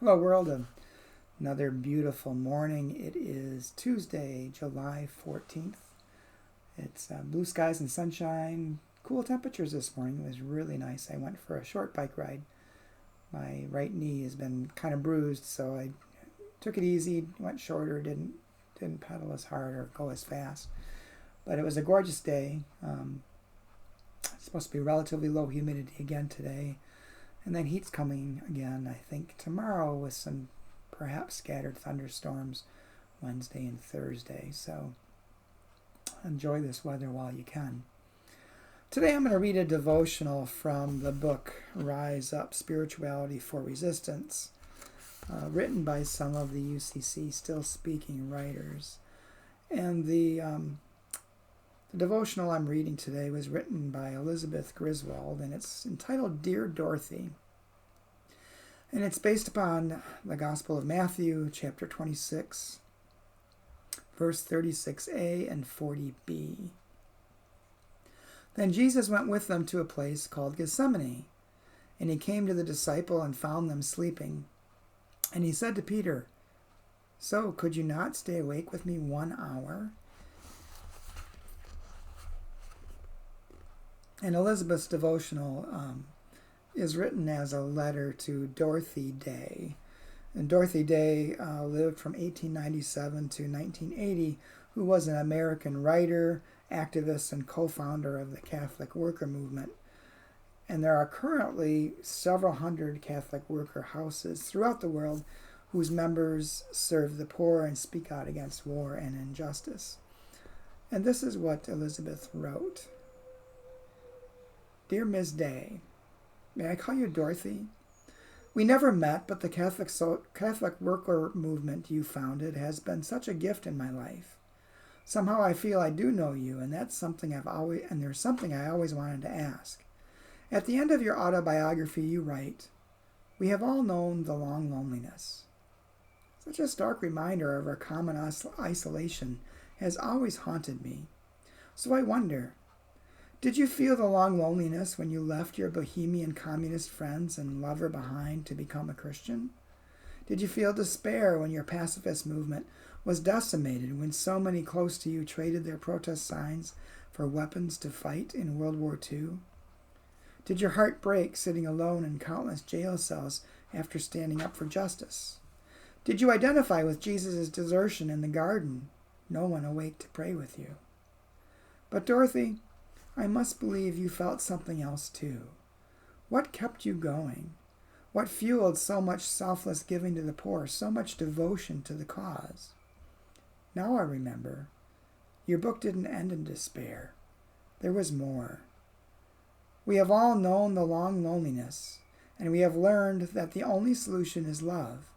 Hello, world. Another beautiful morning. It is Tuesday, July 14th. It's blue skies and sunshine, cool temperatures this morning. It was really nice. I went for a short bike ride. My right knee has been kind of bruised, so I took it easy, went shorter, didn't pedal as hard or go as fast. But it was a gorgeous day. It's supposed to be relatively low humidity again today. And then heat's coming again, I think, tomorrow with some perhaps scattered thunderstorms Wednesday and Thursday. So enjoy this weather while you can. Today I'm going to read a devotional from the book Rise Up, Spirituality for Resistance, written by some of the UCC Still Speaking writers. And the devotional I'm reading today was written by Elizabeth Griswold, and it's entitled Dear Dorothy. And it's based upon the Gospel of Matthew, chapter 26, verse 36a and 40b. Then Jesus went with them to a place called Gethsemane, and he came to the disciple and found them sleeping. And he said to Peter, "So could you not stay awake with me 1 hour?" And Elizabeth's devotional is written as a letter to Dorothy Day. And Dorothy Day lived from 1897 to 1980, who was an American writer, activist, and co-founder of the Catholic worker movement. And there are currently several hundred Catholic worker houses throughout the world whose members serve the poor and speak out against war and injustice. And this is what Elizabeth wrote. Dear Ms. Day, may I call you Dorothy? We never met, but the Catholic worker movement you founded has been such a gift in my life. Somehow I feel I do know you, and there's something I always wanted to ask. At the end of your autobiography, you write, "We have all known the long loneliness." Such a stark reminder of our common isolation has always haunted me. So I wonder, did you feel the long loneliness when you left your bohemian communist friends and lover behind to become a Christian? Did you feel despair when your pacifist movement was decimated, when so many close to you traded their protest signs for weapons to fight in World War II? Did your heart break sitting alone in countless jail cells after standing up for justice? Did you identify with Jesus' desertion in the garden, no one awake to pray with you? But Dorothy, I must believe you felt something else too. What kept you going? What fueled so much selfless giving to the poor, so much devotion to the cause? Now I remember. Your book didn't end in despair. There was more. We have all known the long loneliness, and we have learned that the only solution is love,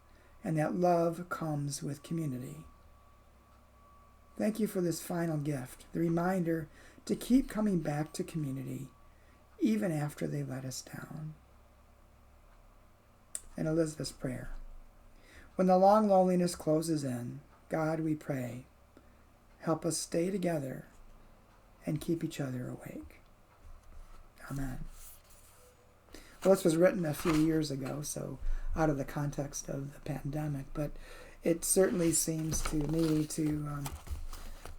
and that love comes with community. Thank you for this final gift, the reminder to keep coming back to community, even after they let us down. And Elizabeth's prayer. When the long loneliness closes in, God, we pray, help us stay together and keep each other awake. Amen. Well, this was written a few years ago, so out of the context of the pandemic, but it certainly seems to me to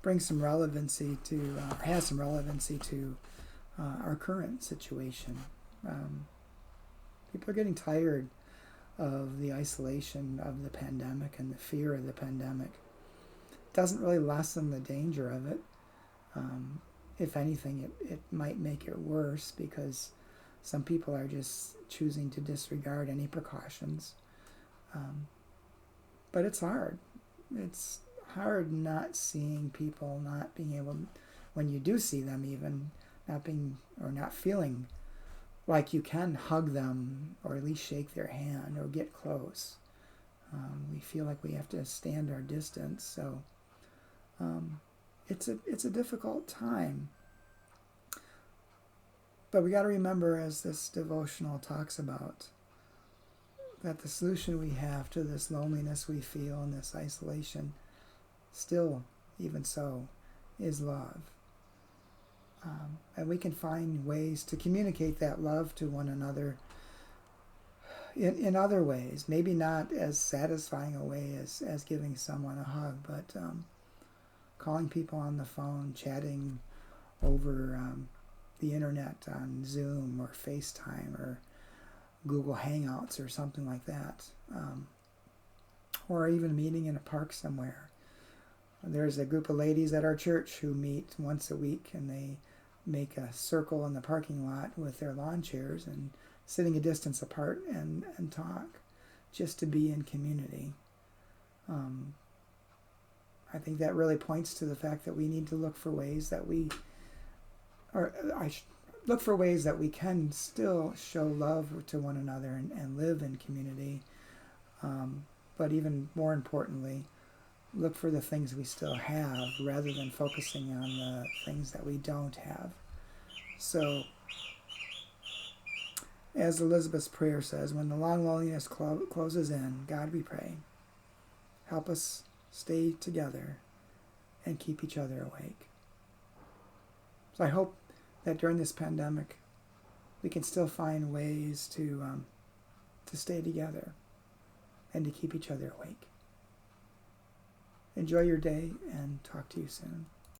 bring some relevancy to, has some relevancy to our current situation. People are getting tired of the isolation of the pandemic and the fear of the pandemic. It doesn't really lessen the danger of it. If anything, it might make it worse because some people are just choosing to disregard any precautions. But it's hard. It's hard not seeing people, not being able, when you do see them even, not feeling like you can hug them or at least shake their hand or get close. We feel like we have to stand our distance. So it's a difficult time. But we got to remember, as this devotional talks about, that the solution we have to this loneliness we feel and this isolation, still, even so, is love. And we can find ways to communicate that love to one another in other ways, maybe not as satisfying a way as giving someone a hug, but calling people on the phone, chatting over the internet on Zoom or FaceTime or Google Hangouts or something like that, or even meeting in a park somewhere. There's a group of ladies at our church who meet once a week, and they make a circle in the parking lot with their lawn chairs and sitting a distance apart and talk, just to be in community. I think that really points to the fact that we need to look for ways that look for ways that we can still show love to one another and live in community. But even more importantly, look for the things we still have rather than focusing on the things that we don't have. So, as Elizabeth's prayer says, when the long loneliness closes in, God, we pray, help us stay together and keep each other awake. So I hope that during this pandemic, we can still find ways to stay together and to keep each other awake. Enjoy your day, and talk to you soon.